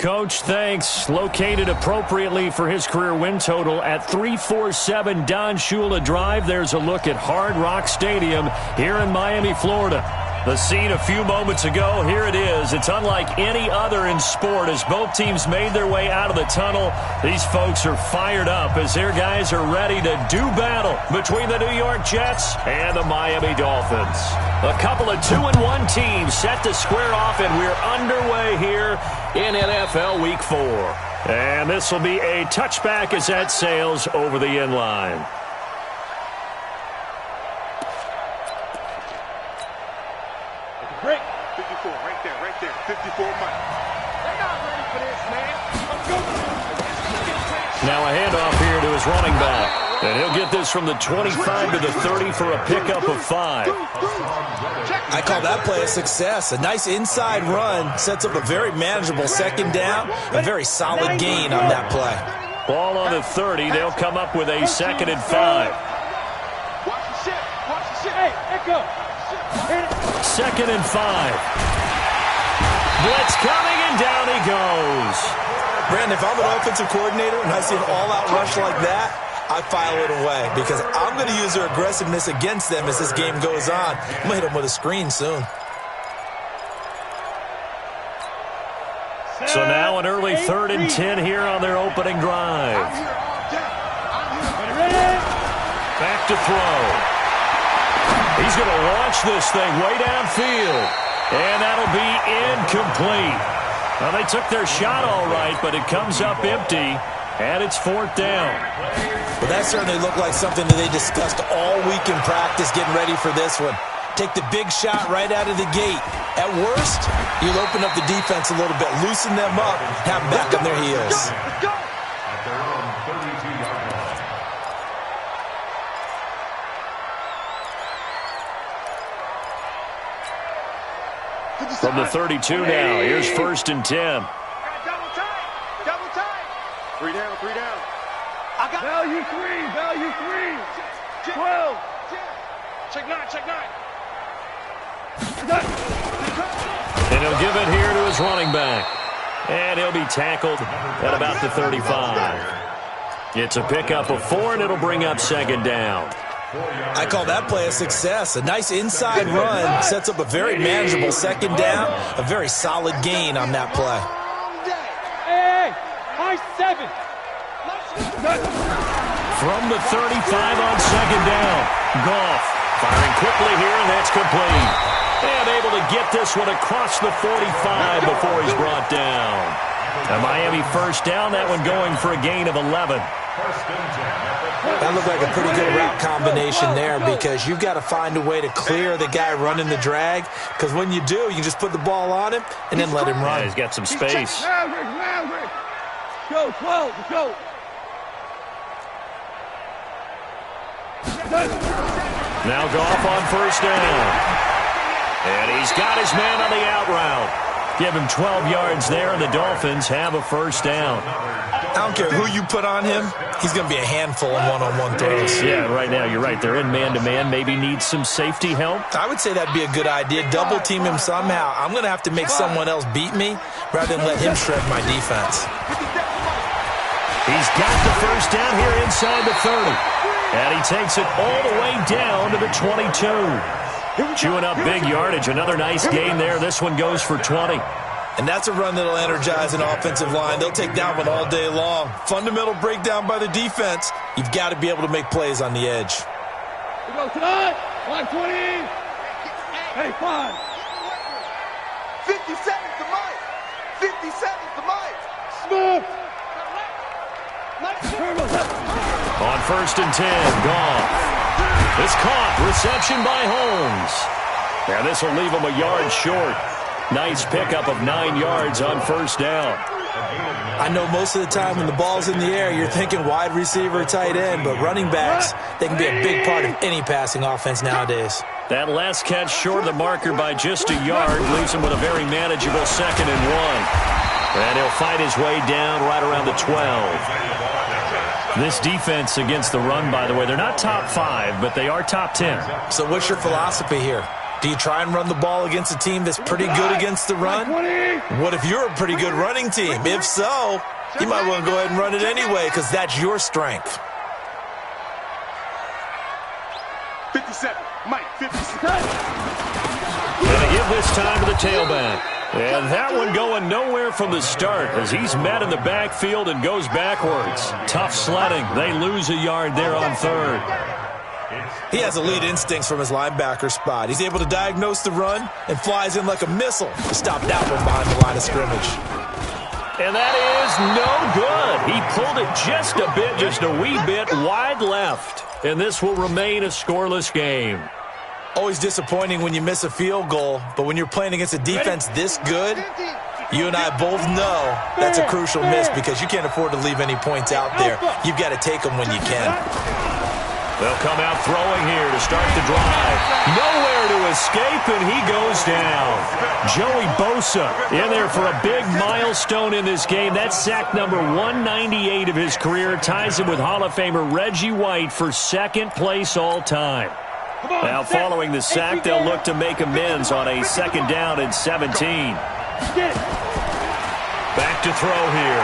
Coach, thanks. Located appropriately for his career win total at 347 Don Shula Drive. There's a look at Hard Rock Stadium here in Miami, Florida. The scene a few moments ago, here it is. It's unlike any other in sport as both teams made their way out of the tunnel. These folks are fired up as their guys are ready to do battle between the New York Jets and the Miami Dolphins. A couple of 2-1 teams set to square off, and we're underway here in NFL Week 4. And this will be a touchback as that sails over the end line. Break. 54, right there. 54 miles. They're not ready for this, man. Let's go. Now a handoff here to his running back. And he'll get this from the 25 to the 30 for a pickup of 5. I call that play a success. A nice inside run sets up a very manageable second down. A very solid gain on that play. Ball on the 30. They'll come up with a 2nd and 5. Watch the shit. Hey, echo. 2nd and 5. Blitz coming, and down he goes. Brandon, if I'm an offensive coordinator and I see an all-out rush like that, I file it away because I'm going to use their aggressiveness against them as this game goes on. I'm going to hit them with a screen soon. So now an early 3rd and 10 here on their opening drive. Back to throw. He's going to launch this thing way downfield. And that'll be incomplete. Well, they took their shot all right, but it comes up empty. And it's 4th down. Well, that certainly looked like something that they discussed all week in practice getting ready for this one. Take the big shot right out of the gate. At worst, you'll open up the defense a little bit, loosen them up, have them back on their heels. From the 32 now, here's 1st and 10. Double time. 3 down. I got value 3. 12. Check 9. And he'll give it here to his running back. And he'll be tackled at about the 35. It's a pickup of 4, and it'll bring up 2nd down. I call that play a success. A nice inside run sets up a very manageable second down. A very solid gain on that play. Hey, high 7. From the 35 on 2nd down. Goff firing quickly here, and that's complete. And able to get this one across the 45 before he's brought down. A Miami 1st down, that one going for a gain of 11. That looked like a pretty good route combination there because you've got to find a way to clear the guy running the drag, because when you do, you can just put the ball on him and then let him run. Yeah, he's got some space. Go, 12, go. Now Goff on 1st down. And he's got his man on the out route. Give him 12 yards there, and the Dolphins have a 1st down. I don't care who you put on him, he's going to be a handful in one-on-one throws. Yeah, right now, you're right. They're in man-to-man. Maybe needs some safety help. I would say that'd be a good idea. Double team him somehow. I'm going to have to make someone else beat me rather than let him shred my defense. He's got the 1st down here inside the 30. And he takes it all the way down to the 22. Chewing up big yardage. Another nice gain there. This one goes for 20. And that's a run that'll energize an offensive line. They'll take that one all day long. Fundamental breakdown by the defense. You've got to be able to make plays on the edge. We go tonight. 120. Hey, 5. 50 seconds to Mike. 50 seconds to Mike. Smooth. On 1st and 10, Goff. It's caught. Reception by Holmes. And this will leave him a yard short. Nice pickup of 9 yards on 1st down. I know most of the time when the ball's in the air, you're thinking wide receiver, tight end, but running backs, they can be a big part of any passing offense nowadays. That last catch short of the marker by just a yard leaves him with a very manageable 2nd and 1. And he'll fight his way down right around the 12. This defense against the run, by the way, they're not top 5, but they are top 10. So what's your philosophy here? Do you try and run the ball against a team that's pretty good against the run? What if you're a pretty good running team? If so, you might want to go ahead and run it anyway because that's your strength. 57. Mike, 57. And they give this time to the tailback. And that one going nowhere from the start as he's met in the backfield and goes backwards. Tough sledding. They lose a yard there on third. He has elite instincts from his linebacker spot. He's able to diagnose the run and flies in like a missile to stop that one behind the line of scrimmage. And that is no good. He pulled it just a bit, just a wee bit wide left. And this will remain a scoreless game. Always disappointing when you miss a field goal, but when you're playing against a defense this good, you and I both know that's a crucial miss because you can't afford to leave any points out there. You've got to take them when you can. They'll come out throwing here to start the drive. Nowhere to escape, and he goes down. Joey Bosa in there for a big milestone in this game. That's sack number 198 of his career. Ties him with Hall of Famer Reggie White for second place all time. Now following the sack, they'll look to make amends on a second down and 17. Back to throw here.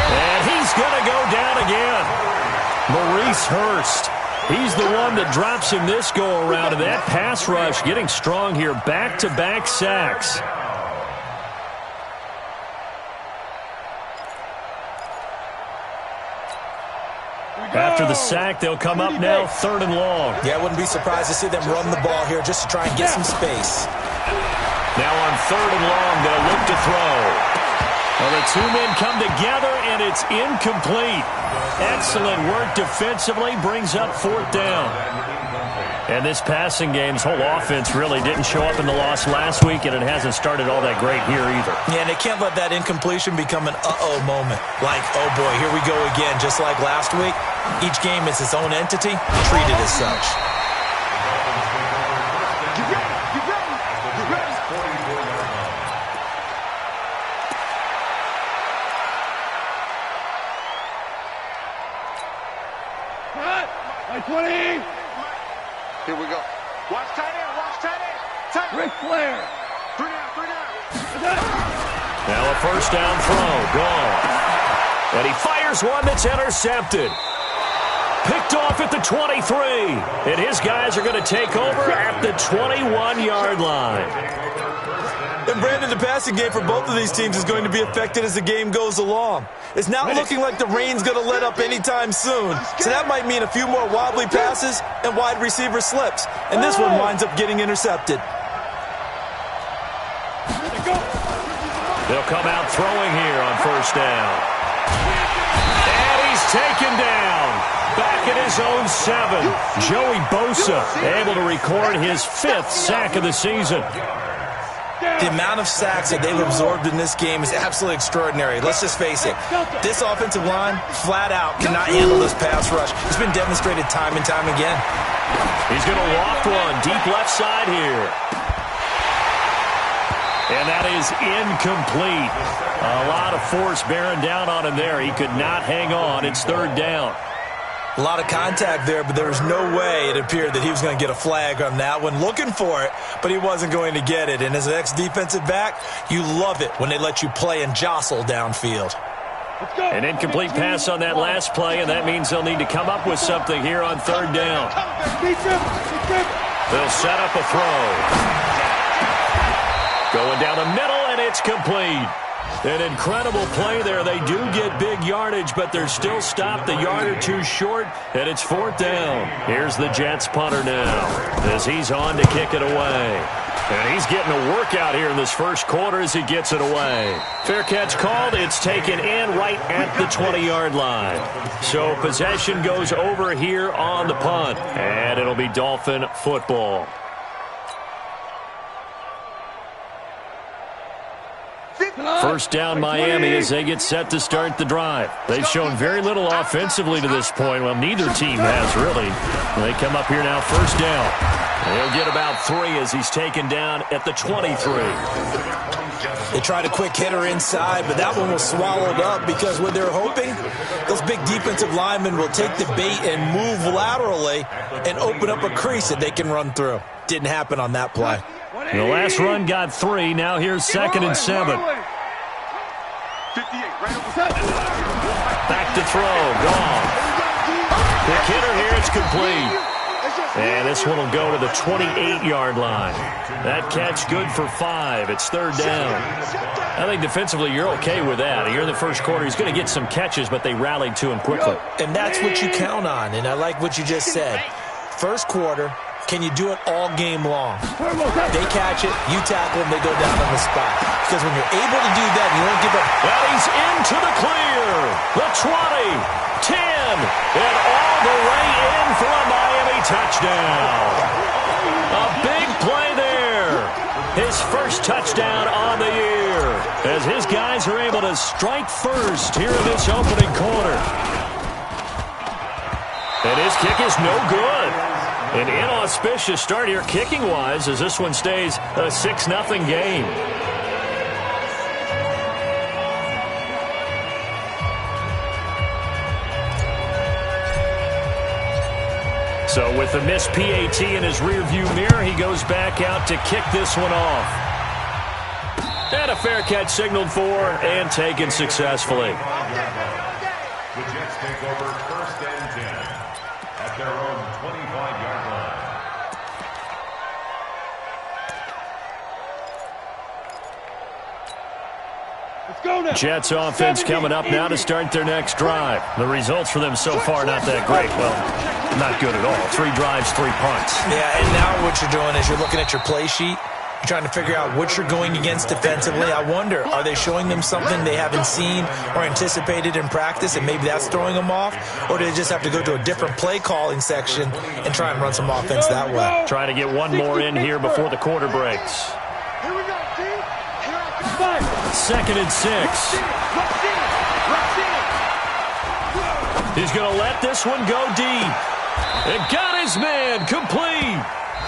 And he's going to go down again. Maurice Hurst. He's the one that drops him this go-around, and that pass rush getting strong here. Back-to-back sacks. After the sack, they'll come up now, third and long. Yeah, I wouldn't be surprised to see them run the ball here just to try and get some space. Now on third and long, they'll look to throw. Well, the two men come together, and it's incomplete. Excellent work defensively, brings up fourth down. And this passing game's whole offense really didn't show up in the loss last week, and it hasn't started all that great here either. Yeah, and they can't let that incompletion become an uh-oh moment. Like, oh boy, here we go again, just like last week. Each game is its own entity, treated as such. Here we go. Watch tight end, watch tight end. Tight end. Ric Flair. 3 down. Now a first down throw, gone. And he fires one that's intercepted. Picked off at the 23. And his guys are going to take over at the 21-yard line. And Brandon, the passing game for both of these teams is going to be affected as the game goes along. It's not looking like the rain's going to let up anytime soon. So that might mean a few more wobbly passes and wide receiver slips. And this one winds up getting intercepted. They'll come out throwing here on first down. And he's taken down. Back at his own 7. Joey Bosa able to record his 5th sack of the season. The amount of sacks that they've absorbed in this game is absolutely extraordinary. Let's just face it. This offensive line, flat out, cannot handle this pass rush. It's been demonstrated time and time again. He's going to loft one deep left side here. And that is incomplete. A lot of force bearing down on him there. He could not hang on. It's third down. A lot of contact there, but there was no way it appeared that he was going to get a flag on that one. Looking for it, but he wasn't going to get it. And as an ex-defensive back, you love it when they let you play and jostle downfield. An incomplete pass on that last play, and that means they'll need to come up with something here on third down. They'll set up a throw. Going down the middle, and it's complete. An incredible play there. They do get big yardage, but they're still stopped a yard or two short, and it's fourth down. Here's the Jets punter now as he's on to kick it away. And he's getting a workout here in this first quarter as he gets it away. Fair catch called. It's taken in right at the 20-yard line. So possession goes over here on the punt, and it'll be Dolphin football. First down Miami as they get set to start the drive. They've shown very little offensively to this point. Well, neither team has really. They come up here now, first down. He'll get about 3 as he's taken down at the 23. They tried a quick hitter inside, but that one was swallowed up because what they're hoping, those big defensive linemen will take the bait and move laterally and open up a crease that they can run through. Didn't happen on that play. The last run got 3. Now here's 2nd and 7. Back to throw. Gone. Quick hitter here. It's complete. And this one will go to the 28-yard line. That catch good for 5. It's 3rd down. I think defensively you're okay with that. Here in the first quarter, he's going to get some catches, but they rallied to him quickly. And that's what you count on, and I like what you just said. First quarter, can you do it all game long? They catch it, you tackle them, they go down on the spot. Because when you're able to do that, you won't give up. Well, he's into the clear. The 20, 10, and all the way in for a Miami touchdown. A big play there. His first touchdown on the year as his guys are able to strike first here in this opening quarter. And his kick is no good. An inauspicious start here kicking-wise as this one stays a 6-0 game. So with the missed PAT in his rearview mirror, he goes back out to kick this one off. And a fair catch signaled for and taken successfully. The Jets take over 1st and 10 at their own 25-yard line. Let's go now. Jets offense coming up now to start their next drive. The results for them so far not that great. Well, not good at all. 3 drives, 3 punts. Yeah, and now what you're doing is you're looking at your play sheet. You're trying to figure out what you're going against defensively. I wonder, are they showing them something they haven't seen or anticipated in practice, and maybe that's throwing them off? Or do they just have to go to a different play calling section and try and run some offense that way? Trying to get one more in here before the quarter breaks. Here we go, team. 2nd and 6. He's going to let this one go deep. And got his man complete.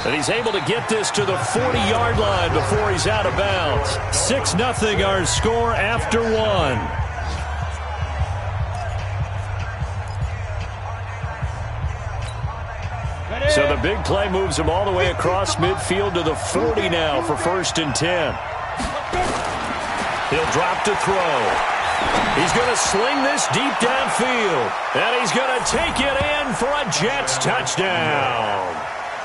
And he's able to get this to the 40-yard line before he's out of bounds. 6-0 our score after 1. So the big play moves him all the way across midfield to the 40 now for 1st and 10. He'll drop to throw. He's going to sling this deep downfield. And he's going to take it in for a Jets touchdown.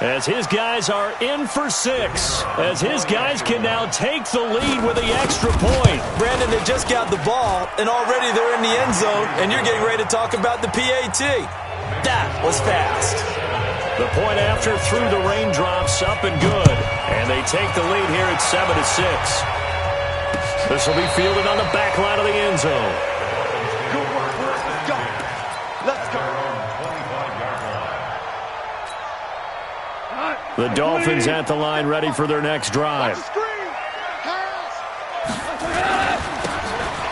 As his guys are in for 6. As his guys can now take the lead with the extra point. Brandon, they just got the ball, and already they're in the end zone, and you're getting ready to talk about the PAT. That was fast. The point after through the raindrops, up and good. And they take the lead here at 7-6. This will be fielded on the back line of the end zone. Good work, let's go. Let's go. The Dolphins at the line ready for their next drive.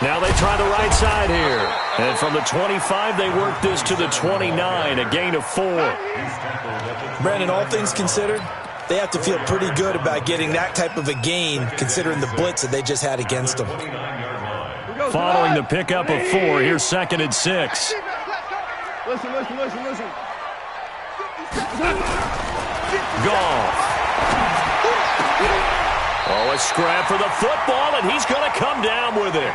Now they try the right side here. And from the 25, they work this to the 29, a gain of 4. Brandon, all things considered, they have to feel pretty good about getting that type of a gain, considering the blitz that they just had against them. Following the pickup of 4, here's 2nd and 6. Listen. Goff. Oh, a scrap for the football, and he's going to come down with it.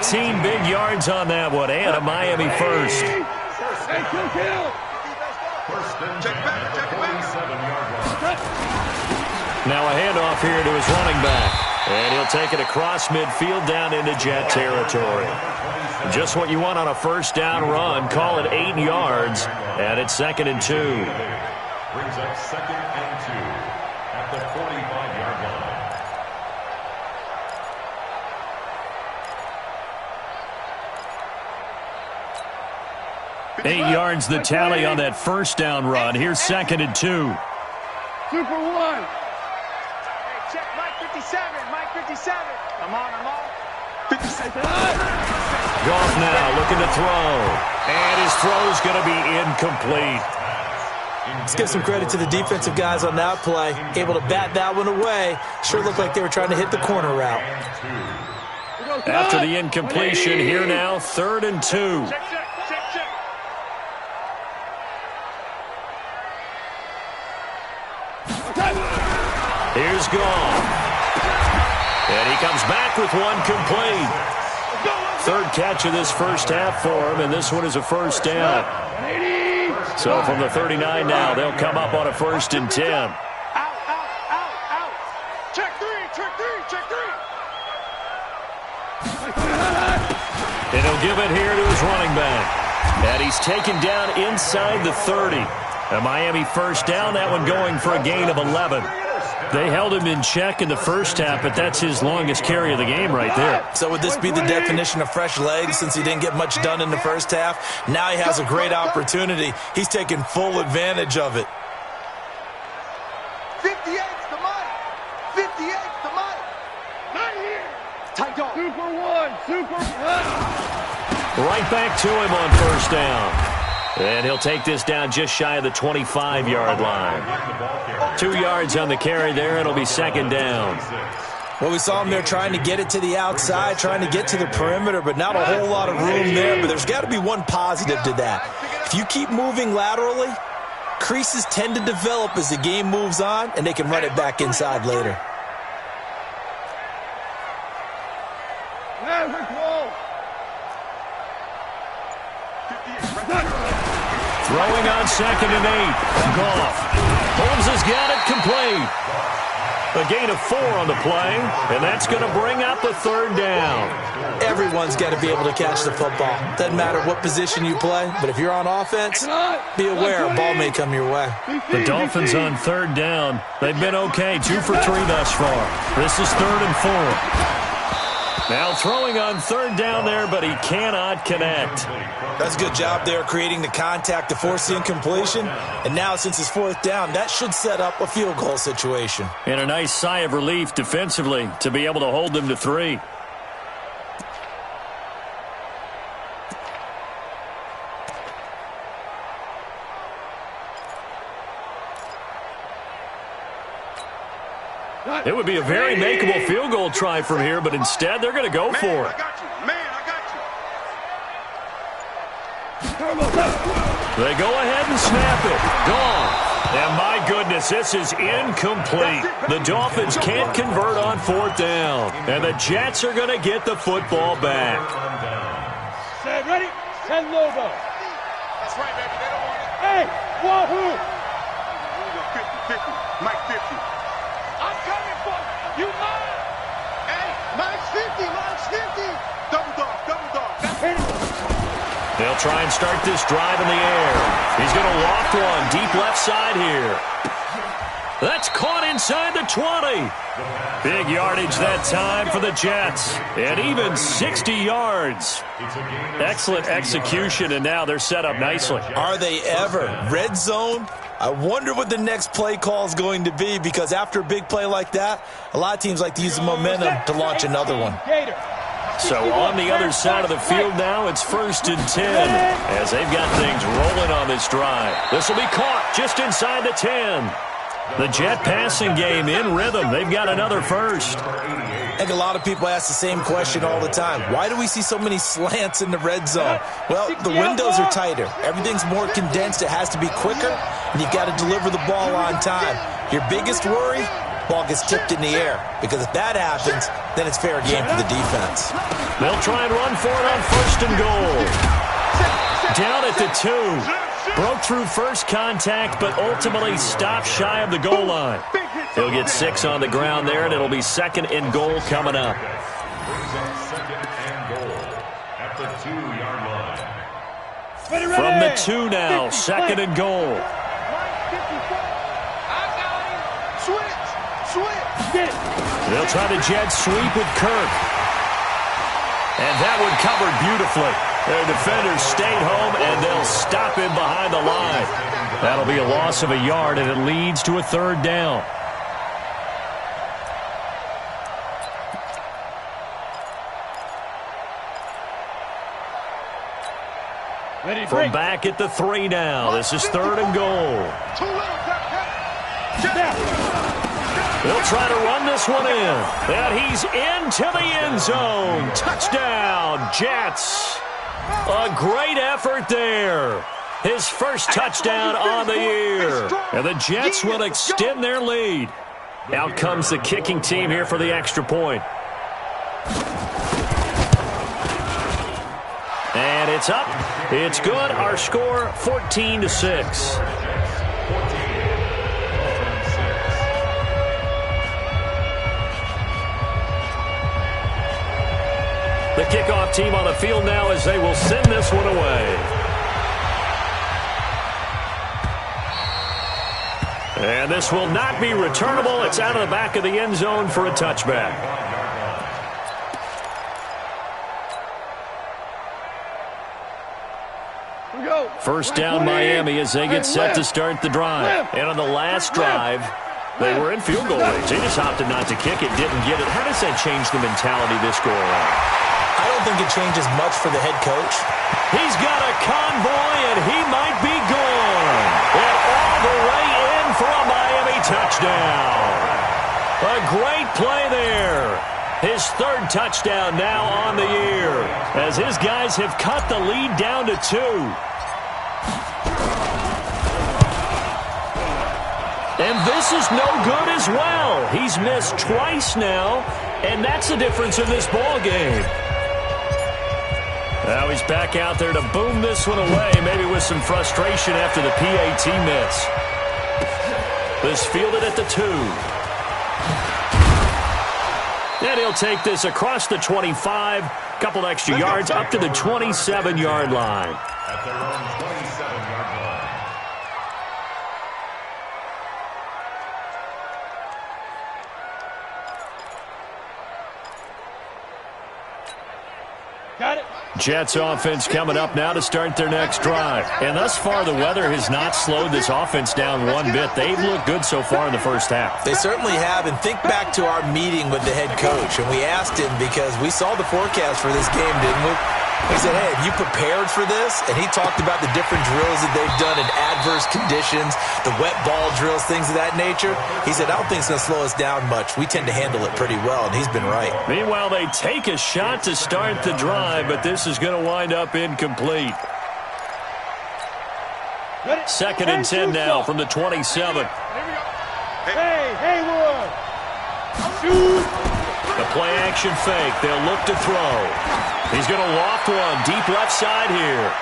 18 big yards on that one, and a Miami first. Now a handoff here to his running back. And he'll take it across midfield down into Jet territory. Just what you want on a first down run. Call it 8 yards, and it's 2nd and 2. Brings up 2nd and 2 at the 45-yard line. 8 yards the tally on that first down run. Here's 2nd and 2. Super 1. Mike 57, Mike 57. I'm on. 57. Goff now looking to throw. And his throw's going to be incomplete. Let's give some credit to the defensive guys on that play. Able to bat that one away. Sure looked like they were trying to hit the corner route. After the incompletion, here now, 3rd and 2. Here's Goff. And he comes back with one complete. 3rd catch of this first half for him, and this one is a first down. So from the 39 now, they'll come up on a 1st and 10. Out. Check three. And he'll give it here to his running back. And he's taken down inside the 30. A Miami first down, that one going for a gain of 11. They held him in check in the first half, but that's his longest carry of the game right there. So would this be the definition of fresh legs since he didn't get much done in the first half? Now he has a great opportunity. He's taking full advantage of it. 58's the mic. 58's the mic. Not here. Tight dog. Super one. Right back to him on first down. And he'll take this down just shy of the 25-yard line. 2 yards on the carry there. It'll be 2nd down. Well, we saw him there trying to get it to the outside, trying to get to the perimeter, but not a whole lot of room there. But there's got to be one positive to that. If you keep moving laterally, creases tend to develop as the game moves on, and they can run it back inside later. Throwing on 2nd and 8. Goff. Holmes has got it complete. A gain of 4 on the play, and that's going to bring up a 3rd down. Everyone's got to be able to catch the football. Doesn't matter what position you play, but if you're on offense, be aware a ball may come your way. The Dolphins on 3rd down. They've been okay, 2 for 3 thus far. This is 3rd and 4. Now throwing on 3rd down there, but he cannot connect. That's a good job there creating the contact to force the incompletion. And now since it's 4th down, that should set up a field goal situation. And a nice sigh of relief defensively to be able to hold them to 3. It would be a very makeable field goal try from here, but instead they're going to go for it. I got you. They go ahead and snap it. Gone. And my goodness, this is incomplete. The Dolphins can't convert on 4th down. And the Jets are going to get the football back. Set, ready? Send logo. That's right, baby. They don't want it. Hey, wahoo! 50, Mike 50. I'm coming for you. You mine. Hey, Mike's 50. Double dog. That's it. They'll try and start this drive in the air. He's going to loft one deep left side here. That's caught inside the 20. Big yardage that time for the Jets. And even 60 yards. Excellent execution, and now they're set up nicely. Are they ever? Red zone? I wonder what the next play call is going to be, because after a big play like that, a lot of teams like to use the momentum to launch another one. So on the other side of the field now, it's 1st and 10 as they've got things rolling on this drive. This will be caught just inside the 10. The Jet passing game in rhythm. They've got another first. I think a lot of people ask the same question all the time. Why do we see so many slants in the red zone? Well, the windows are tighter. Everything's more condensed. It has to be quicker, and you've got to deliver the ball on time. Your biggest worry? Ball gets tipped in the air, because if that happens, then it's fair game for the defense. They'll try and run for it on 1st and goal. Down at the 2. Broke through first contact, but ultimately stopped shy of the goal line. He'll get 6 on the ground there, and it'll be 2nd and goal coming up. From the 2 now, 2nd and goal. They'll try the jet sweep with Kirk. And that one covered beautifully. Their defenders stayed home, and they'll stop him behind the line. That'll be a loss of a yard, and it leads to a 3rd down. From back at the 3 now. This is 3rd and goal. They'll try to run this one in. And he's into the end zone. Touchdown, Jets. A great effort there. His first touchdown on the year. And the Jets will extend their lead. Out comes the kicking team here for the extra point. And it's up. It's good. Our score, 14-6. The kickoff team on the field now as they will send this one away. And this will not be returnable. It's out of the back of the end zone for a touchback. First down Miami as they get set to start the drive. And on the last drive, they were in field goal range. They just opted not to kick it, didn't get it. How does that change the mentality this go around? I don't think it changes much for the head coach. He's got a convoy, and he might be gone. And all the way in for a Miami touchdown. A great play there. His 3rd touchdown now on the year as his guys have cut the lead down to 2. And this is no good as well. He's missed twice now, and that's the difference in this ball game. Now he's back out there to boom this one away, maybe with some frustration after the PAT miss. This fielded at the 2. And he'll take this across the 25, couple extra yards up to the 27-yard line. At their own 27-yard line. Got it. Jets offense coming up now to start their next drive. And thus far, the weather has not slowed this offense down one bit. They've looked good so far in the first half. They certainly have. And think back to our meeting with the head coach. And we asked him because we saw the forecast for this game, didn't we? He said, hey, have you prepared for this? And he talked about the different drills that they've done in adverse conditions, the wet ball drills, things of that nature. He said, I don't think it's going to slow us down much. We tend to handle it pretty well, and he's been right. Meanwhile, they take a shot to start the drive, but this is going to wind up incomplete. 2nd and 10 now from the 27. Hey, Haywood. Shoot. The play action fake. They'll look to throw. He's going to loft one deep left side here.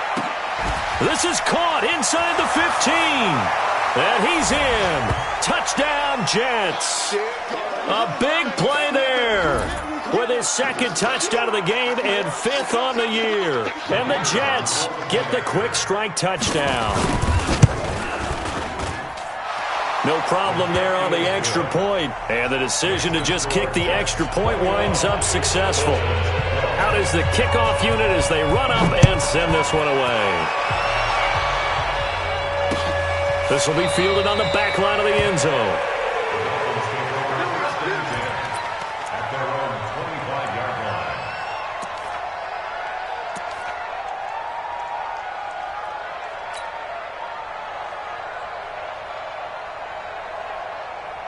This is caught inside the 15. And he's in. Touchdown, Jets. A big play there with his 2nd touchdown of the game and 5th on the year. And the Jets get the quick strike touchdown. No problem there on the extra point. And the decision to just kick the extra point winds up successful. Out is the kickoff unit as they run up and send this one away. This will be fielded on the back line of the end zone. At their own 25-yard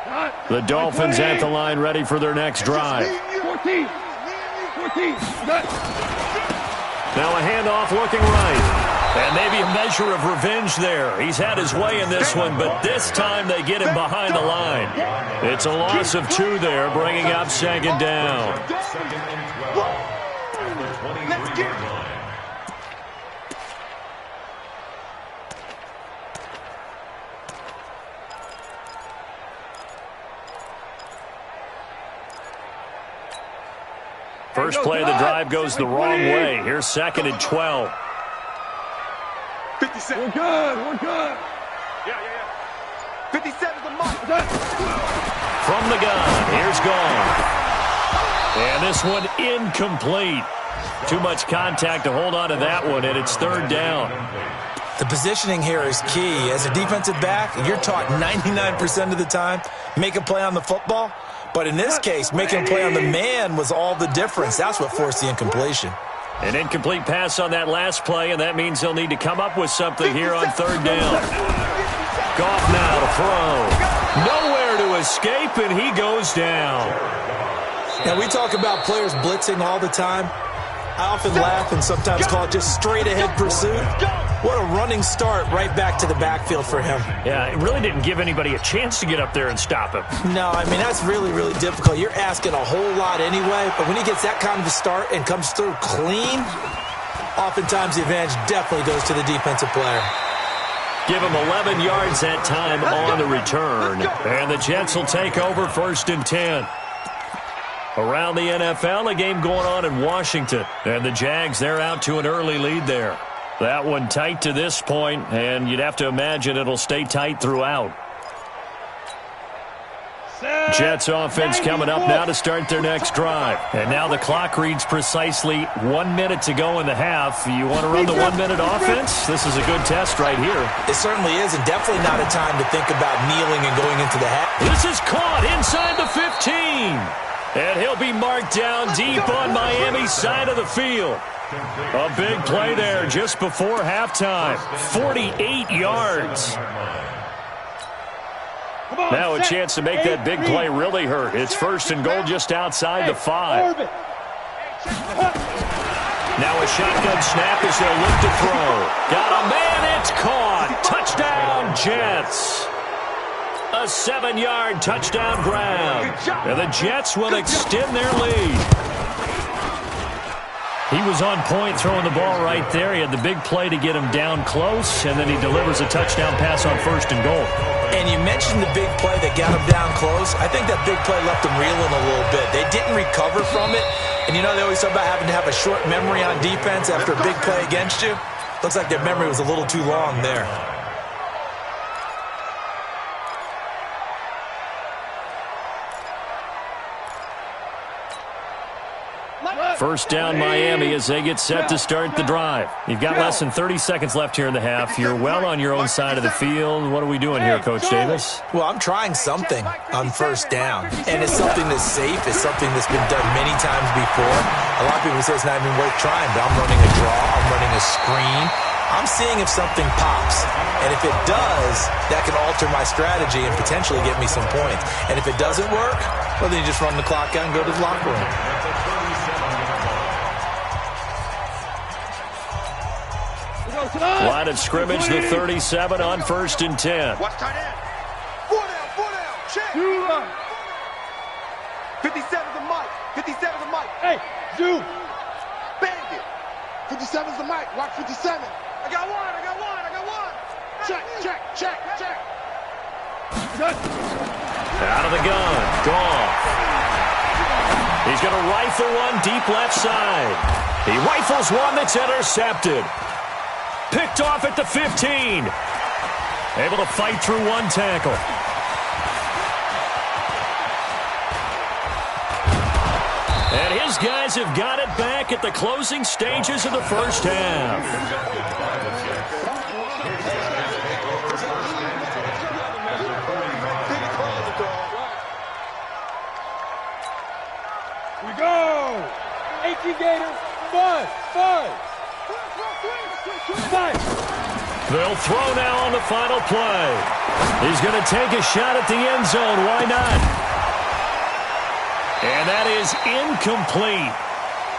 line. The Dolphins at the line ready for their next drive. 14. Now a handoff looking right. And maybe a measure of revenge there. He's had his way in this one, but this time they get him behind the line. It's a loss of 2 there, bringing up 2nd down. 2nd and 12. At the 23-yard line. First play of the drive goes the wrong way. Here's 2nd and 12. 57. We're good. Yeah. 57's the mark. From the gun, here's gone. And this one incomplete. Too much contact to hold on to that one, and it's 3rd down. The positioning here is key. As a defensive back, you're taught 99% of the time, make a play on the football. But in this case, making a play on the man was all the difference. That's what forced the incompletion. An incomplete pass on that last play, and that means they'll need to come up with something here on third down. Goff now to throw. Nowhere to escape, and he goes down. Now, we talk about players blitzing all the time. I often laugh and sometimes call it just straight-ahead pursuit. What a running start right back to the backfield for him. Yeah, it really didn't give anybody a chance to get up there and stop him. No, I mean, that's really, really difficult. You're asking a whole lot anyway, but when he gets that kind of a start and comes through clean, oftentimes the advantage definitely goes to the defensive player. Give him 11 yards that time on the return. And the Jets will take over 1st and 10. Around the NFL, a game going on in Washington. And the Jags, they're out to an early lead there. That one tight to this point, and you'd have to imagine it'll stay tight throughout. Jets offense coming up now to start their next drive. And now the clock reads precisely 1 minute to go in the half. You want to run the 1 minute offense? This is a good test right here. It certainly is, and definitely not a time to think about kneeling and going into the half. This is caught inside the 15. And he'll be marked down deep on Miami's side of the field. A big play there just before halftime. 48 yards. Now a chance to make that big play really hurt. It's 1st and goal just outside the 5. Now a shotgun snap as they'll look to throw. Got a man, it's caught. Touchdown, Jets. A 7-yard touchdown grab. And the Jets will extend their lead. He was on point throwing the ball right there. He had the big play to get him down close, and then he delivers a touchdown pass on 1st and goal. And you mentioned the big play that got him down close. I think that big play left him reeling a little bit. They didn't recover from it. And you know they always talk about having to have a short memory on defense after a big play against you. Looks like their memory was a little too long there. First down Miami as they get set to start the drive. You've got less than 30 seconds left here in the half. You're well on your own side of the field. What are we doing here, Coach Davis? Well, I'm trying something on first down. And it's something that's safe. It's something that's been done many times before. A lot of people say it's not even worth trying, but I'm running a draw. I'm running a screen. I'm seeing if something pops. And if it does, that can alter my strategy and potentially get me some points. And if it doesn't work, well, then you just run the clock out and go to the locker room. Line of scrimmage, the 37 on 1st and 10. Watch tight end. 4 down, check. 57's the mic. 57's the mic. Hey, Zoo. Bang it. 57's the mic. Watch 57. I got one. Check. Out of the gun. Goff. He's going to rifle one deep left side. He rifles one that's intercepted. Picked off at the 15. Able to fight through one tackle. And his guys have got it back at the closing stages of the first half. We go. 18 Gators. Five. They'll throw now on the final play. He's going to take a shot at the end zone. Why not? And that is incomplete.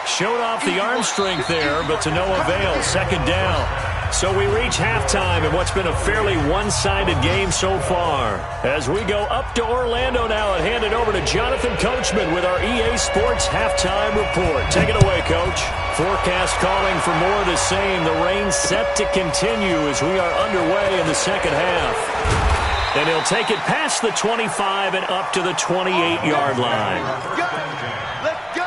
Showed off the arm strength there, but to no avail. 2nd down. So we reach halftime in what's been a fairly one-sided game so far. As we go up to Orlando now and hand it over to Jonathan Coachman with our EA Sports Halftime Report. Take it away, Coach. Forecast calling for more of the same. The rain set to continue as we are underway in the second half. And he'll take it past the 25 and up to the 28-yard line. Let's go.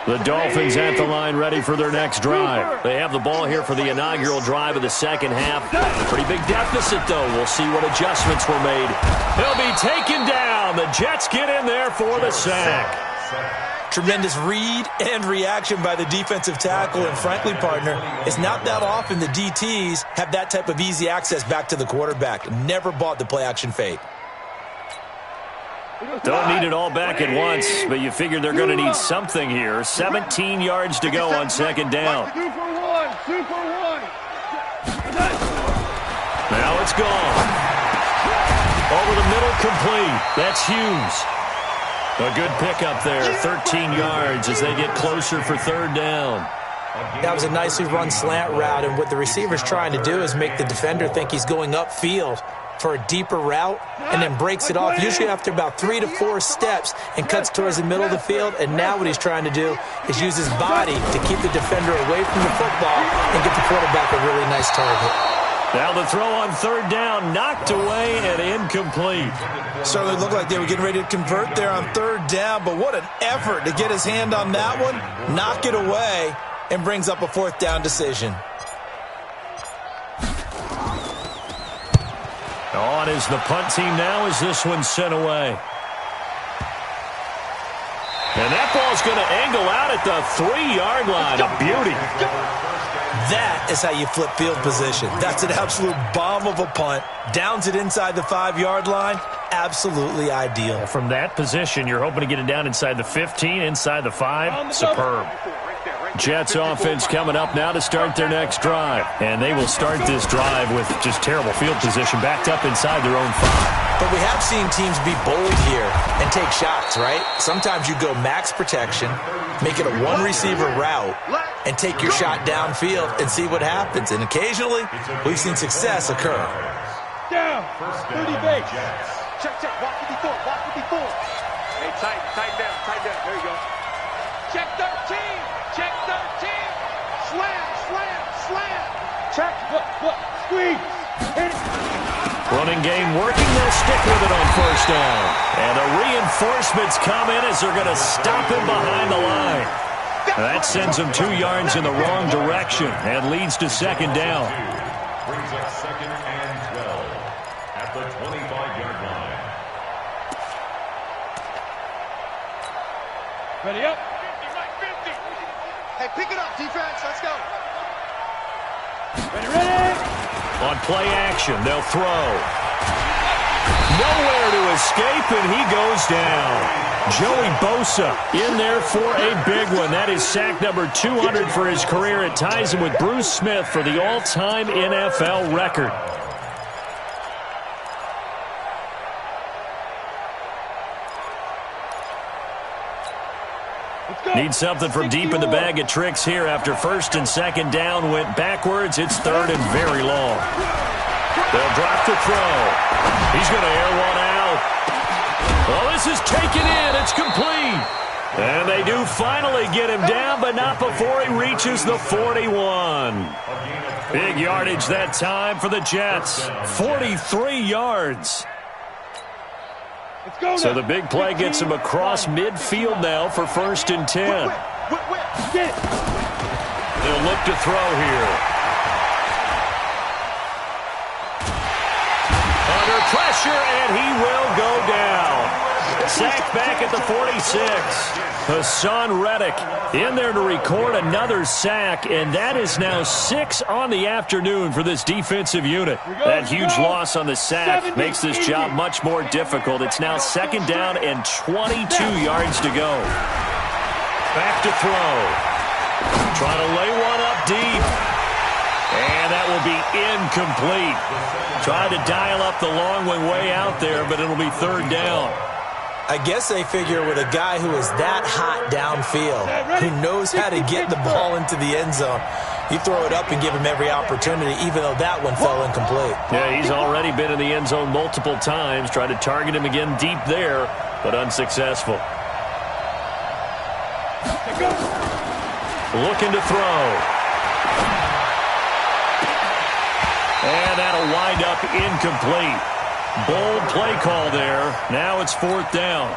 The Dolphins at the line ready for their next drive. They have the ball here for the inaugural drive of the second half. Pretty big deficit, though. We'll see what adjustments were made. They'll be taken down. The Jets get in there for the sack. Tremendous read and reaction by the defensive tackle. And frankly, partner, it's not that often the DTs have that type of easy access back to the quarterback. Never bought the play-action fake. Don't need it all back at once, but you figure they're going to need something here. 17 yards to go on second down. Now it's gone. Over the middle, complete. That's Hughes. A good pickup there, 13 yards as they get closer for third down. That was a nicely run slant route, and what the receiver's trying to do is make the defender think he's going upfield for a deeper route and then breaks it off, usually after about 3 to 4 steps, and cuts towards the middle of the field. And now what he's trying to do is use his body to keep the defender away from the football and get the quarterback a really nice target. Now the throw on third down, knocked away and incomplete. Certainly looked like they were getting ready to convert there on third down, but what an effort to get his hand on that one, knock it away, and brings up a fourth down decision. On is the punt team now as this one's sent away. And that ball's going to angle out at the 3-yard line. A beauty. That is how you flip field position. That's an absolute bomb of a punt. Downs it inside the 5-yard line. Absolutely ideal. From that position, you're hoping to get it down inside the 15, inside the 5. Superb. Jets offense coming up now to start their next drive. And they will start this drive with just terrible field position, backed up inside their own 5. But we have seen teams be bold here and take shots, right? Sometimes you go max protection, make it a one-receiver route, and take your shot downfield and see what happens. And occasionally, we've seen success occur. Down, 30 base. Check, walk 54, walk 54. Hey, tighten down, there you go. Check 13, check 13. Slam. Check, look, squeeze. Hit it. Running game working, they'll stick with it on first down. And the reinforcements come in as they're going to stop him behind the line. That sends him 2 yards in the wrong direction and leads to second down. Brings up second and 12 at the 25-yard line. Ready up. 50. Hey, pick it up, defense. Let's go. Ready. On play action, they'll throw. Nowhere to escape, and he goes down. Joey Bosa in there for a big one. That is sack number 200 for his career. It ties him with Bruce Smith for the all-time NFL record. Need something from deep in the bag of tricks here after first and second down went backwards. It's third and very long. They'll drop the throw. He's going to air one out. Well, this is taken in. It's complete. And they do finally get him down, but not before he reaches the 41. Big yardage that time for the Jets. 43 yards. So the big play gets him across midfield now for first and 10. They'll look to throw here. Under pressure, and he will go down. Sacked back at the 46. Hassan Reddick in there to record another sack, and that is now 6 on the afternoon for this defensive unit. That huge loss on the sack makes this job much more difficult. It's now second down and 22 yards to go. Back to throw. Trying to lay one up deep. And that will be incomplete. Tried to dial up the long one way out there, but it'll be third down. I guess they figure with a guy who is that hot downfield, who knows how to get the ball into the end zone, you throw it up and give him every opportunity, even though that one fell incomplete. Yeah, he's already been in the end zone multiple times. Tried to target him again deep there, but unsuccessful. Looking to throw. And that'll wind up incomplete. Bold play call there. Now it's fourth down.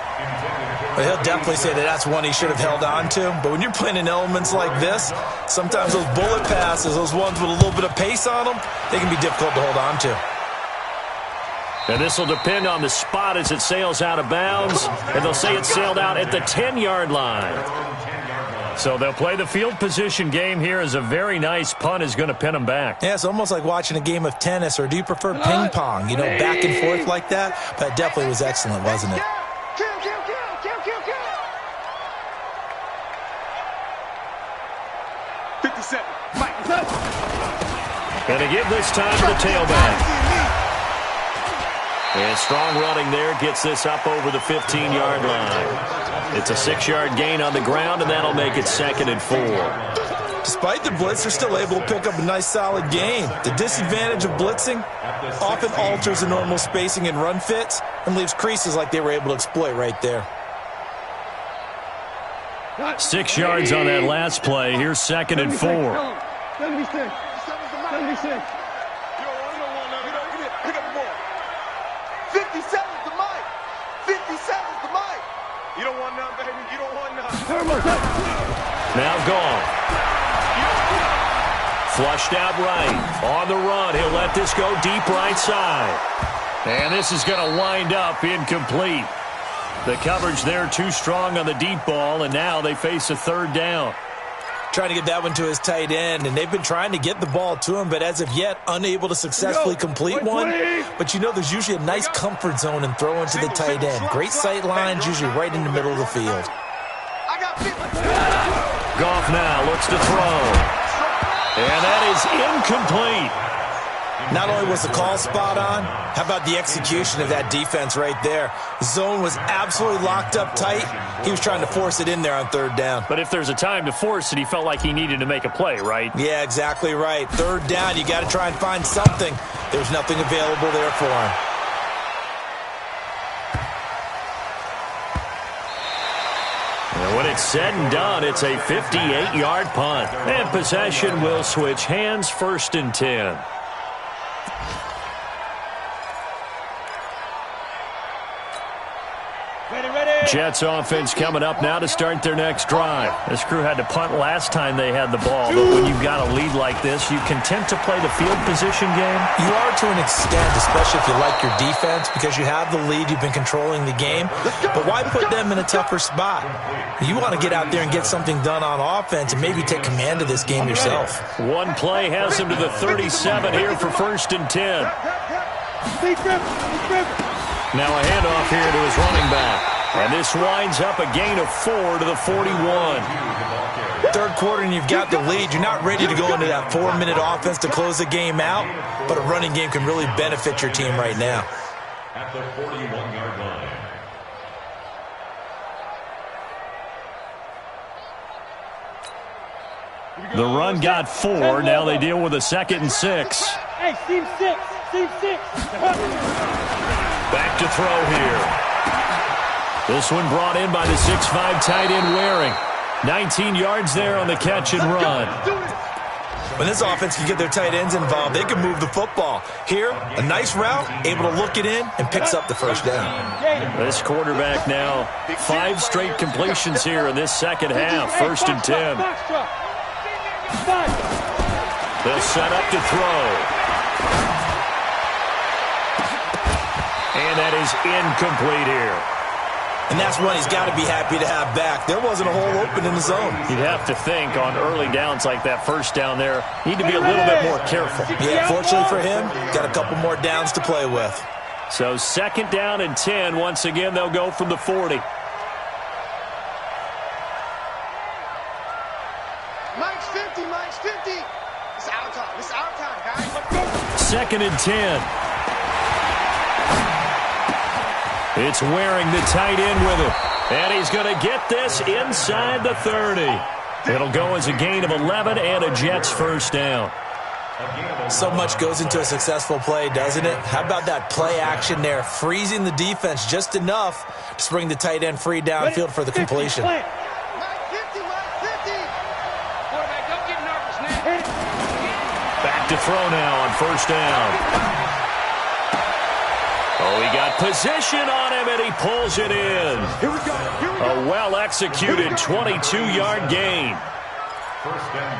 Well, he'll definitely say that that's one he should have held on to. But when you're playing in elements like this, sometimes those bullet passes, those ones with a little bit of pace on them, they can be difficult to hold on to. And this will depend on the spot as it sails out of bounds. And they'll say it sailed out at the 10-yard line. So they'll play the field position game here as a very nice punt is going to pin them back. Yeah, it's almost like watching a game of tennis, or do you prefer ping pong? You know, back and forth like that? But it definitely was excellent, wasn't it? Going to give this time to the tailback. And strong running there gets this up over the 15-yard line. It's a 6-yard gain on the ground, and that'll make it 2nd and 4. Despite the blitz, they're still able to pick up a nice, solid gain. The disadvantage of blitzing often alters the normal spacing and run fits and leaves creases like they were able to exploit right there. 6 yards on that last play. Here's 2nd and 4. 76. 76. 57's the mic. 57's the mic. You don't want none, baby. You don't want none. Now gone. Flushed out right. On the run. He'll let this go deep right side. And this is going to wind up incomplete. The coverage there too strong on the deep ball, and now they face a 3rd down. Trying to get that one to his tight end, and they've been trying to get the ball to him, but as of yet, unable to successfully complete one. But you know there's usually a nice comfort zone in throwing to the tight end. Great sight lines, usually right in the middle of the field. Goff now looks to throw. And that is incomplete. Not only was the call spot on, how about the execution of that defense right there? The zone was absolutely locked up tight. He was trying to force it in there on 3rd down. But if there's a time to force it, he felt like he needed to make a play, right? Yeah, exactly right. 3rd down, you got to try and find something. There's nothing available there for him. And when it's said and done, it's a 58-yard punt. And possession will switch hands, 1st and 10. Jets offense coming up now to start their next drive. This crew had to punt last time they had the ball, but when you've got a lead like this, you content to play the field position game? You are to an extent, especially if you like your defense, because you have the lead, you've been controlling the game. But why put them in a tougher spot? You want to get out there and get something done on offense and maybe take command of this game yourself. One play has him to the 37 here for 1st and 10. Now a handoff here to his running back. And this winds up a gain of 4 to the 41. 3rd quarter and you've got the lead. You're not ready to go into that 4-minute offense to close the game out, but a running game can really benefit your team right now. At the 41-yard line. The run got 4. Now they deal with a 2nd and 6. Hey, team 6. Team 6. Back to throw here. This one brought in by the 6'5" tight end Waring. 19 yards there on the catch and run. When this offense can get their tight ends involved, they can move the football. Here, a nice route, able to look it in, and picks up the 1st down. This quarterback now, 5 straight completions here in this 2nd half. 1st and 10. They'll set up to throw. And that is incomplete here. And that's one he's got to be happy to have back. There wasn't a hole open in the zone. You'd have to think on early downs like that 1st down there, need to be a little bit more careful. Yeah, fortunately for him, got a couple more downs to play with. So 2nd down and 10. Once again, they'll go from the 40. Mike's 50, Mike's 50. It's our time. It's our time, guys. 2nd and 10. It's Waring, the tight end, with him. And he's going to get this inside the 30. It'll go as a gain of 11 and a Jets 1st down. So much goes into a successful play, doesn't it? How about that play action there, freezing the defense just enough to bring the tight end free downfield for the completion. Mike 50, Mike 50. Quarterback, don't get nervous now. Back to throw now on 1st down. Oh, he got position on him, and he pulls it in. Here we go. A well-executed 22-yard gain.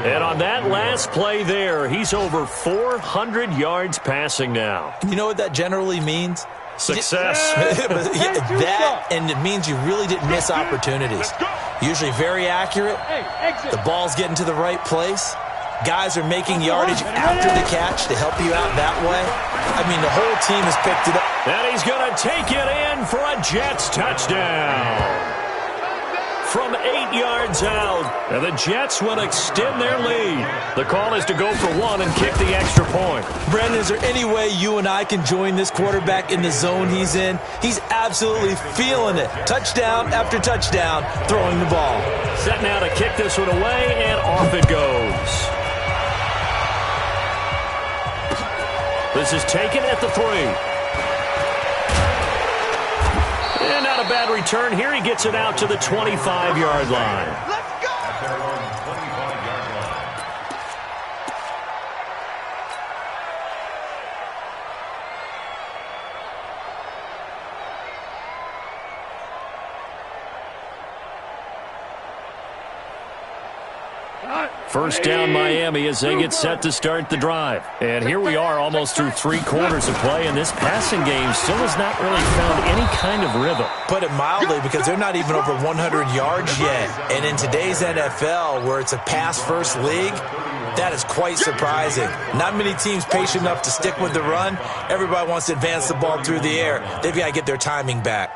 And on that last play there, he's over 400 yards passing now. You know what that generally means? Success. That, and it means you really didn't miss opportunities. Usually very accurate. The ball's getting to the right place. Guys are making yardage after the catch to help you out that way. I mean, the whole team has picked it up. And he's going to take it in for a Jets touchdown. from 8 yards out. And the Jets will extend their lead. The call is to go for one and kick the extra point. Brendan, is there any way you and I can join this quarterback in the zone he's in? He's absolutely feeling it. Touchdown after touchdown, throwing the ball. Set now to kick this one away, and off it goes. This is taken at the 3. And not a bad return here. He gets it out to the 25-yard line. Let's go! At their own 25-yard line. First down Miami as they get set to start the drive. And here we are almost through 3 quarters of play, and this passing game still has not really found any kind of rhythm. Put it mildly, because they're not even over 100 yards yet. And in today's NFL, where it's a pass-first league, that is quite surprising. Not many teams patient enough to stick with the run. Everybody wants to advance the ball through the air. They've got to get their timing back.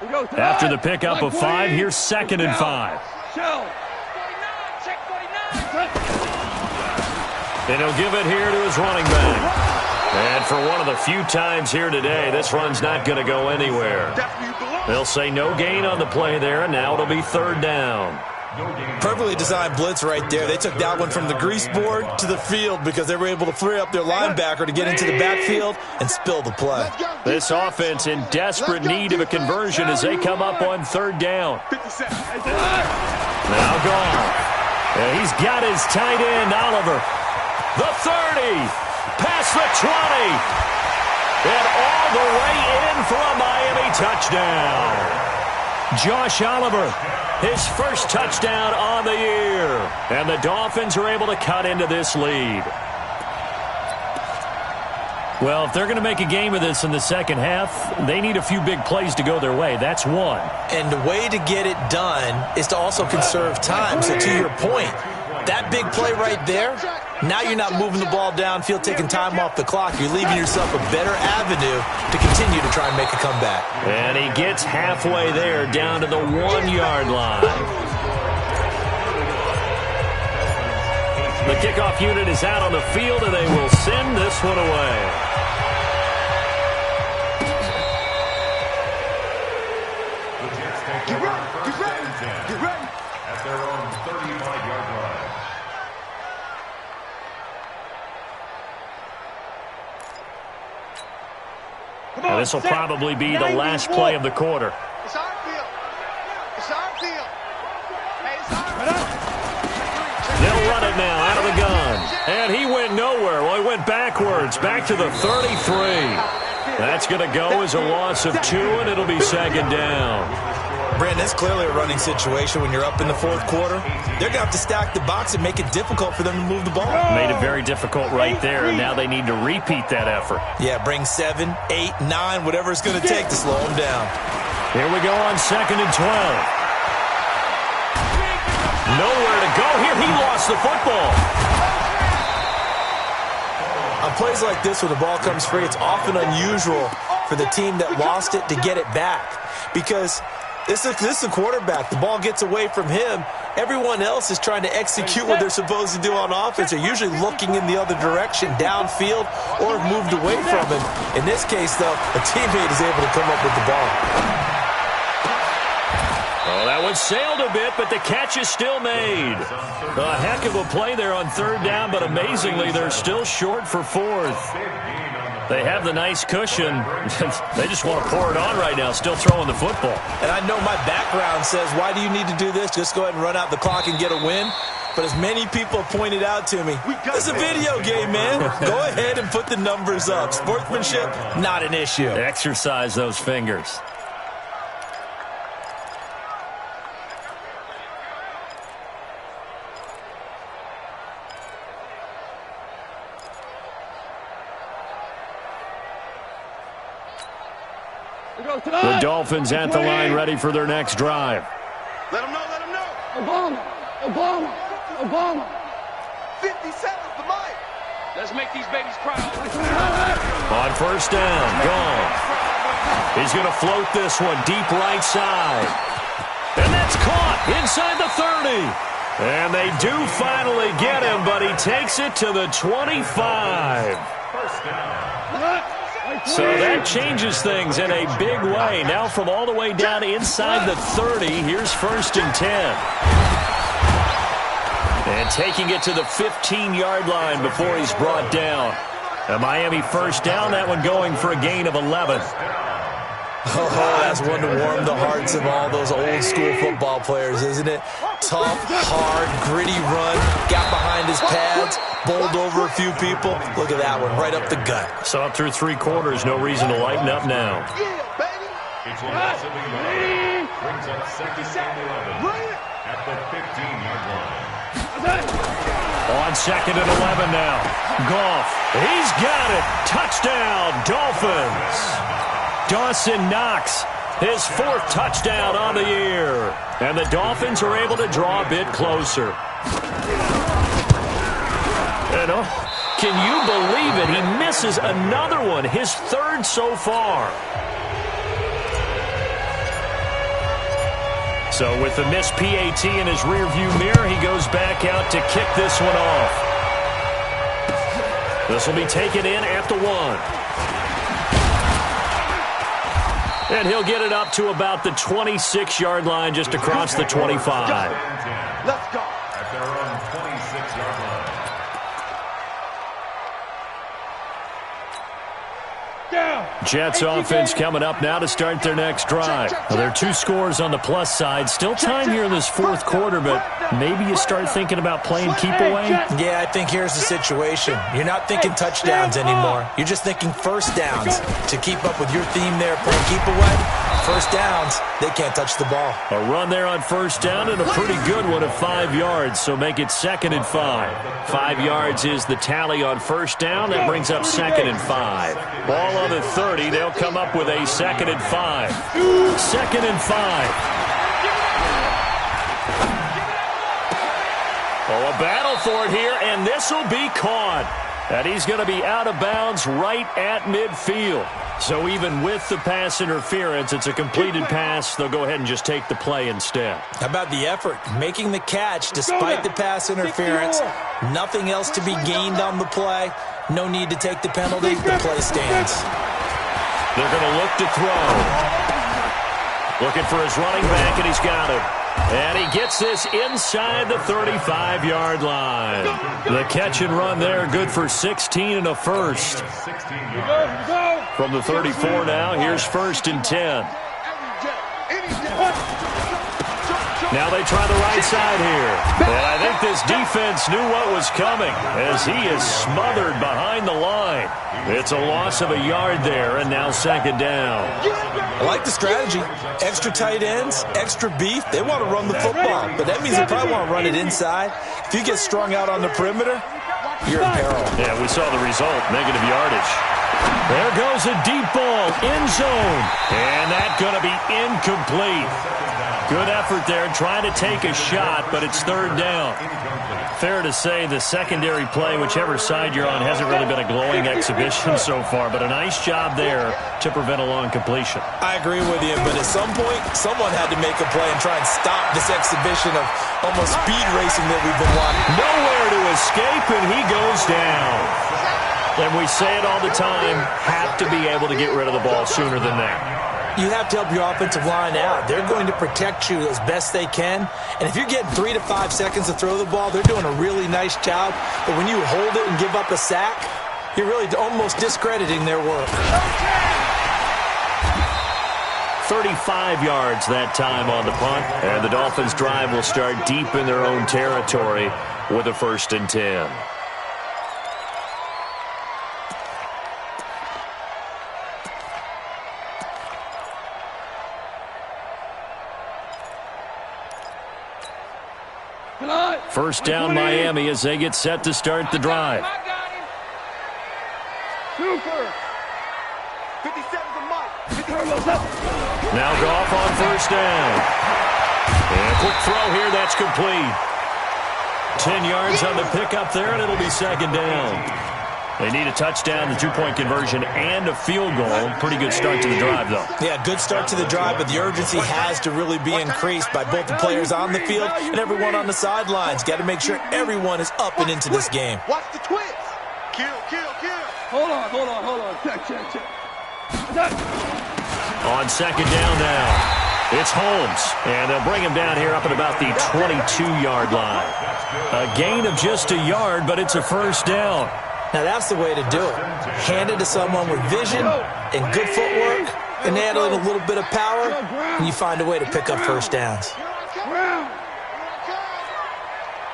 After the pickup of 5, here's 2nd and 5. And he'll give it here to his running back. And for one of the few times here today, this run's not going to go anywhere. They'll say no gain on the play there, and now it'll be 3rd down. Perfectly designed blitz right there. They took that one from the grease board to the field because they were able to free up their linebacker to get into the backfield and spill the play. This offense in desperate need of a conversion as they come up on 3rd down. Now gone. And he's got his tight end, Oliver. The 30, past the 20, and all the way in for a Miami touchdown. Josh Oliver, his first touchdown on the year. And the Dolphins are able to cut into this lead. Well, if they're going to make a game of this in the second half, they need a few big plays to go their way. That's one. And the way to get it done is to also conserve time. So to your point, that big play right there, now you're not moving the ball downfield, taking time off the clock. You're leaving yourself a better avenue to continue to try and make a comeback. And he gets halfway there, down to the 1-yard line. The kickoff unit is out on the field, and they will send this one away. Get ready. At their own 35-yard line. Now, this will probably be the last play of the quarter. It's our field. It's our field. Hey, it's our field. They'll run it now out of the gun. And he went nowhere. Well, he went backwards, back to the 33. That's going to go as a loss of 2, and it'll be 2nd down. Brandon, it's clearly a running situation when you're up in the 4th quarter. They're going to have to stack the box and make it difficult for them to move the ball. Made it very difficult right there, and now they need to repeat that effort. Yeah, bring 7, 8, 9, whatever it's going to take to slow them down. Here we go on 2nd and 12. Nowhere to go here. He lost the football. On plays like this, when the ball comes free, it's often unusual for the team that lost it to get it back. Because this is a quarterback. The ball gets away from him. Everyone else is trying to execute what they're supposed to do on offense. They're usually looking in the other direction, downfield, or have moved away from him. In this case, though, a teammate is able to come up with the ball. Oh, that one sailed a bit, but the catch is still made. A heck of a play there on 3rd down, but amazingly, they're still short for 4th. They have the nice cushion. They just want to pour it on right now, still throwing the football. And I know my background says, why do you need to do this? Just go ahead and run out the clock and get a win. But as many people have pointed out to me, it's a video game, man. Go ahead and put the numbers up. Sportsmanship, not an issue. Exercise those fingers. The Dolphins at the line, ready for their next drive. Let them know, let them know. Obama. 50 seconds to Mike. Let's make these babies cry. On 1st down, gone. He's going to float this one deep right side. That's caught inside the 30. And they do finally get him, but he takes it to the 25. So that changes things in a big way. Now from all the way down inside the 30, here's 1st and 10. And taking it to the 15-yard line before he's brought down. A Miami first down, that one going for a gain of 11. Oh, that's one to warm the hearts of all those old-school football players, isn't it? Tough, hard, gritty run, got behind his pads, bowled over a few people. Look at that one, right up the gut. So up through 3 quarters, no reason to lighten up now. It's a loss of a yard. Brings up 2nd and 11 at the 15-yard line. On 2nd and 11 now. Goff, he's got it. Touchdown, Dolphins. Dawson Knox, his 4th touchdown on the year. And the Dolphins are able to draw a bit closer. And can you believe it? He misses another one, his 3rd so far. So with the missed PAT in his rearview mirror, he goes back out to kick this one off. This will be taken in at the 1. And he'll get it up to about the 26-yard line just across the 25. Let's go. At their own 26-yard line. Jets offense coming up now to start their next drive. Well, there are 2 scores on the plus side. Still time here in this 4th quarter, but maybe you start thinking about playing keep away? Yeah, I think here's the situation. You're not thinking touchdowns anymore. You're just thinking first downs. To keep up with your theme there, playing keep away, first downs, they can't touch the ball. A run there on first down and a pretty good one of 5 yards, so make it 2nd and 5. 5 yards is the tally on first down. That brings up 2nd and 5. Ball on the 30. They'll come up with a 2nd and 5. 2nd and 5. Oh, a battle for it here, and this will be caught. And he's going to be out of bounds right at midfield. So even with the pass interference, it's a completed pass. They'll go ahead and just take the play instead. How about the effort? Making the catch despite the pass interference. Nothing else to be gained on the play. No need to take the penalty. The play stands. They're going to look to throw. Looking for his running back, and he's got it. And he gets this inside the 35-yard line. The catch and run there, good for 16 and a first. From the 34 now, here's 1st and 10. Now they try the right side here. And I think this defense knew what was coming as he is smothered behind the line. It's a loss of a yard there, and now 2nd down. I like the strategy. Extra tight ends, extra beef. They want to run the football, but that means they probably want to run it inside. If you get strung out on the perimeter, you're in peril. Yeah, we saw the result, negative yardage. There goes a deep ball, end zone, and that's going to be incomplete. Good effort there, trying to take a shot, but it's 3rd down. Fair to say the secondary play, whichever side you're on, hasn't really been a glowing exhibition so far, but a nice job there to prevent a long completion. I agree with you, but at some point, someone had to make a play and try and stop this exhibition of almost speed racing that we've been watching. Nowhere to escape, and he goes down. And we say it all the time, have to be able to get rid of the ball sooner than that. You have to help your offensive line out. They're going to protect you as best they can. And if you're getting 3 to 5 seconds to throw the ball, they're doing a really nice job. But when you hold it and give up a sack, you're really almost discrediting their work. 35 yards that time on the punt. And the Dolphins' drive will start deep in their own territory with a 1st and 10. First down Miami as they get set to start the drive. Now Goff on first down. And a quick throw here, that's complete. 10 yards on the pickup there, and it'll be 2nd down. They need a touchdown, the two-point conversion, and a field goal. Pretty good start to the drive, though. Yeah, good start to the drive, but the urgency has to really be increased by both the players on the field and everyone on the sidelines. Got to make sure everyone is up and into this game. Watch the twist. Kill. Hold on. Check. On second down now, it's Holmes, and they'll bring him down here up at about the 22-yard line. A gain of just a yard, but it's a first down. Now that's the way to do it. Hand it to someone with vision and good footwork, and add a little bit of power, and you find a way to pick up first downs.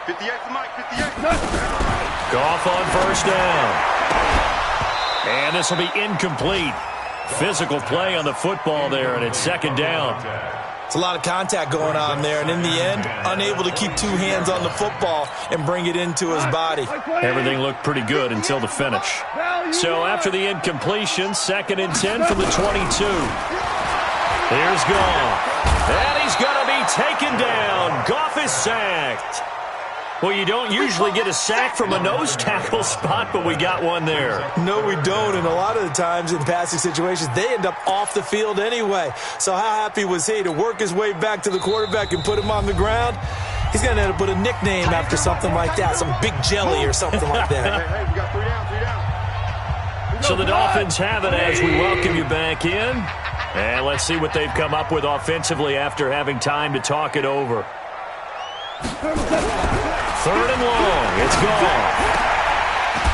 58 for Mike, 58. Goff on first down. And this will be incomplete. Physical play on the football there, and it's second down. It's a lot of contact going on there, and in the end, unable to keep two hands on the football and bring it into his body. Everything looked pretty good until the finish. So after the incompletion, 2nd and 10 from the 22. Here's Goff. And he's going to be taken down. Goff is sacked. Well, you don't usually get a sack from a nose tackle spot, but we got one there. No, we don't, and a lot of the times in passing situations, they end up off the field anyway. So how happy was he to work his way back to the quarterback and put him on the ground? He's going to end up with a nickname after something like that, some big jelly or something like that. Hey, we got 3 down. So the Dolphins have it as we welcome you back in. And let's see what they've come up with offensively after having time to talk it over. 3rd and long. It's Goff.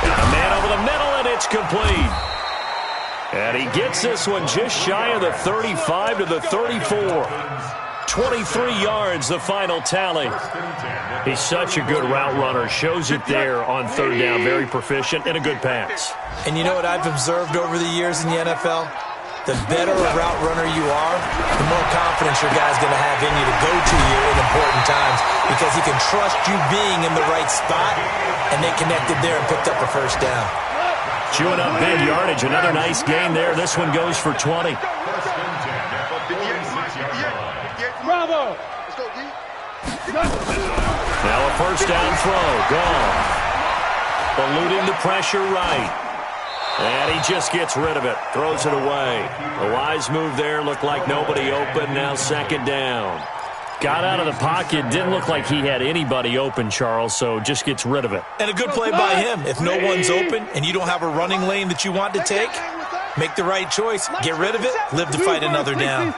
Got a man over the middle, and it's complete. And he gets this one just shy of the 35 to the 34. 23 yards, the final tally. He's such a good route runner. Shows it there on 3rd down. Very proficient and a good pass. And you know what I've observed over the years in the NFL? The better a route runner you are, the more confidence your guy's going to have in you to go to you in important times because he can trust you being in the right spot, and they connected there and picked up a first down. Chewing up big yardage. Another nice gain there. This one goes for 20. Bravo. Now a first down throw. Goff. Eluding the pressure right. And he just gets rid of it. Throws it away. A wise move there. Looked like nobody open. Now 2nd down. Got out of the pocket. Didn't look like he had anybody open, Charles, so just gets rid of it. And a good play by him. If no one's open and you don't have a running lane that you want to take, make the right choice. Get rid of it. Live to fight another down.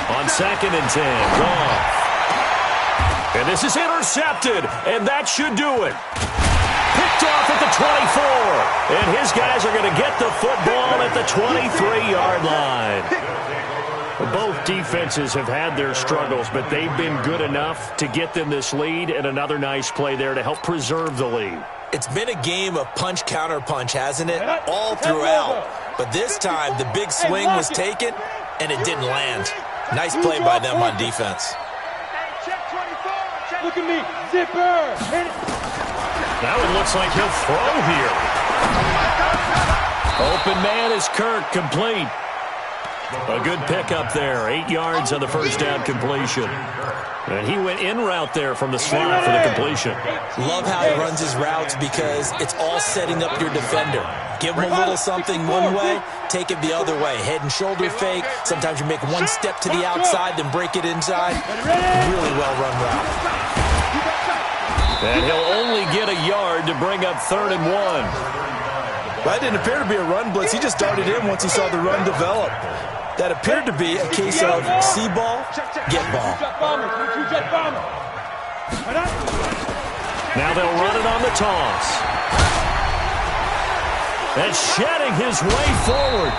On 2nd and 10. Goff. And this is intercepted. And that should do it. Picked off at the 24. And his guys are going to get the football at the 23-yard line. Both defenses have had their struggles, but they've been good enough to get them this lead, and another nice play there to help preserve the lead. It's been a game of punch-counter-punch, hasn't it? All throughout. But this time, the big swing was taken, and it didn't land. Nice play by them on defense. Look at me, zipper. Now it looks like he'll throw here. Open man is Kirk, complete. A good pickup there. 8 yards on the first down completion. And he went in route there from the slot for the completion. Love how he runs his routes because it's all setting up your defender. Give him a little something one way, take it the other way. Head and shoulder fake. Sometimes you make one step to the outside, then break it inside. Really well-run route. And he'll only get a yard to bring up 3rd and 1. That didn't appear to be a run blitz. He just darted in once he saw the run develop. That appeared to be a case of see ball, get ball. Now they'll run it on the toss. And shedding his way forward.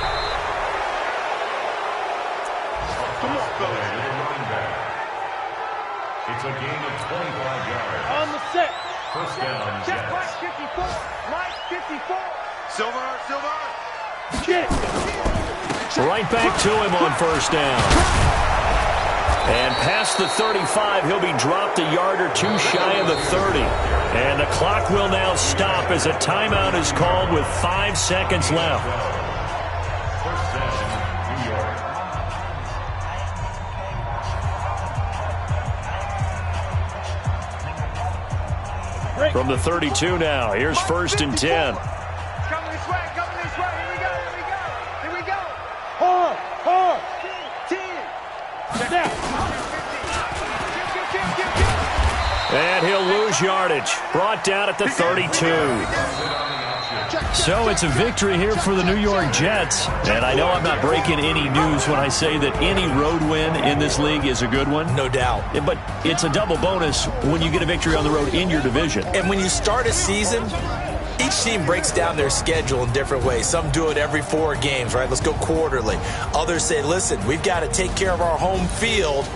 It's a gain of 25 yards. On the set. First down, Check Jets. Mike 54. Mike 54. Silver. Get. Right back to him on first down. And past the 35, he'll be dropped a yard or two shy of the 30. And the clock will now stop as a timeout is called with 5 seconds left. First down, New York. Break. From the 32 now, here's 1st and 10. Coming this way, here we go. Hard. 10. Snap. And he'll lose yardage. Brought down at the 32. So it's a victory here for the New York Jets. And I know I'm not breaking any news when I say that any road win in this league is a good one. No doubt. But it's a double bonus when you get a victory on the road in your division. And when you start a season, each team breaks down their schedule in different ways. Some do it every 4 games, right? Let's go quarterly. Others say, listen, we've got to take care of our home field.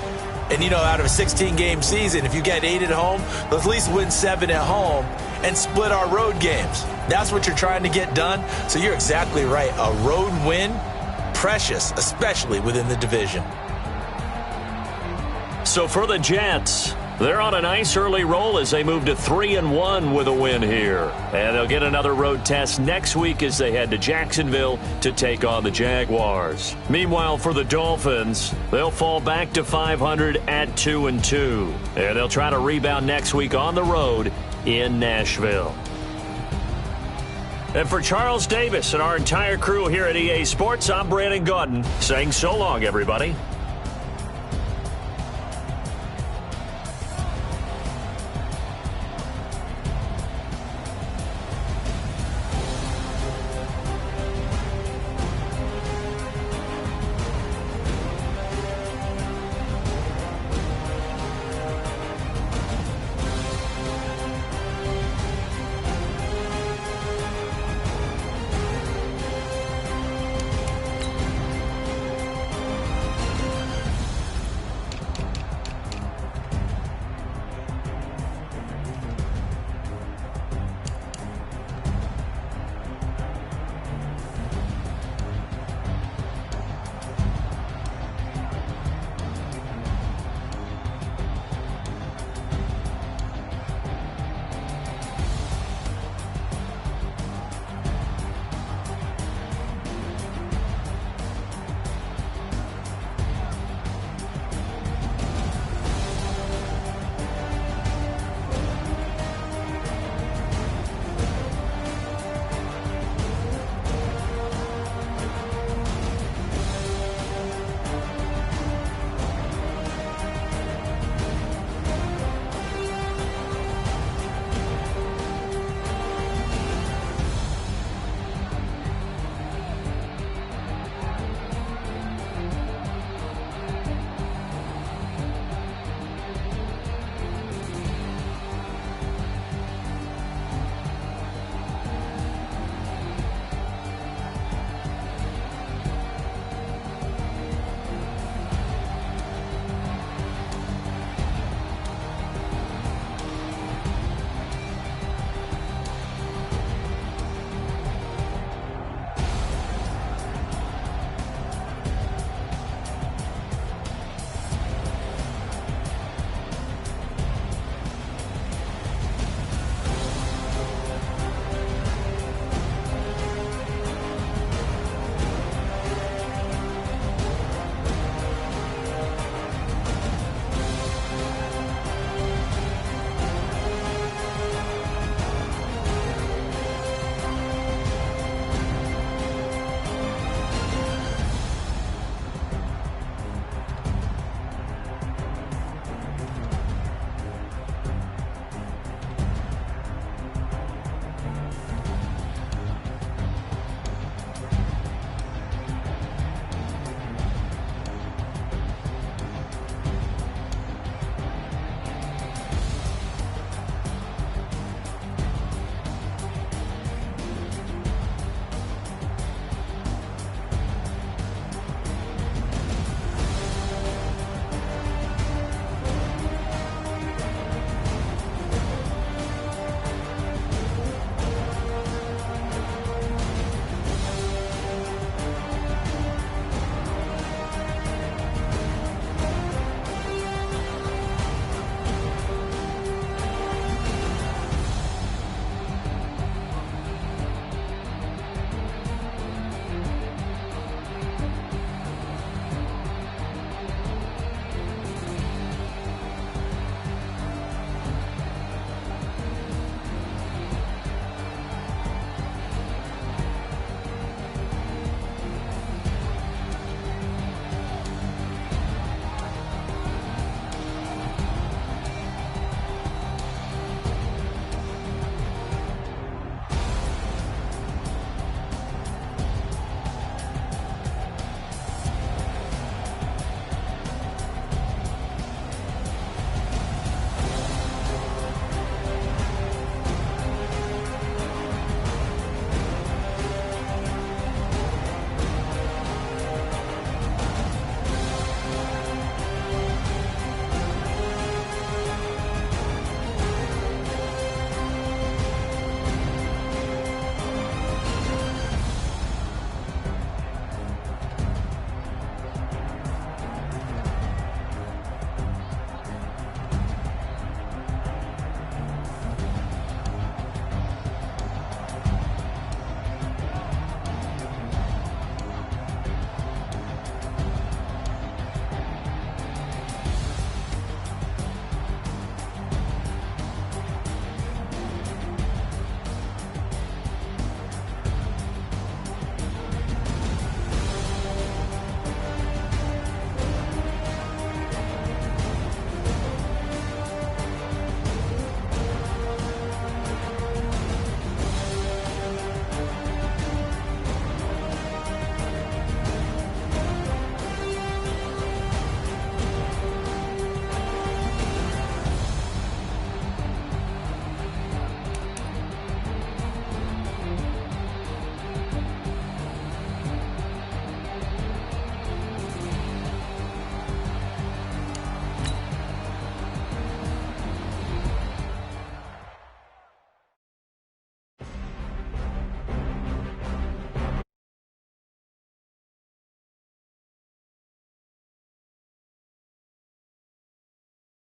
And, out of a 16-game season, if you get 8 at home, let's at least win 7 at home and split our road games. That's what you're trying to get done. So you're exactly right. A road win, precious, especially within the division. So for the Jets, they're on a nice early roll as they move to 3-1 with a win here. And they'll get another road test next week as they head to Jacksonville to take on the Jaguars. Meanwhile, for the Dolphins, they'll fall back to 500 at 2-2. And they'll try to rebound next week on the road in Nashville. And for Charles Davis and our entire crew here at EA Sports, I'm Brandon Gaudin saying so long, everybody.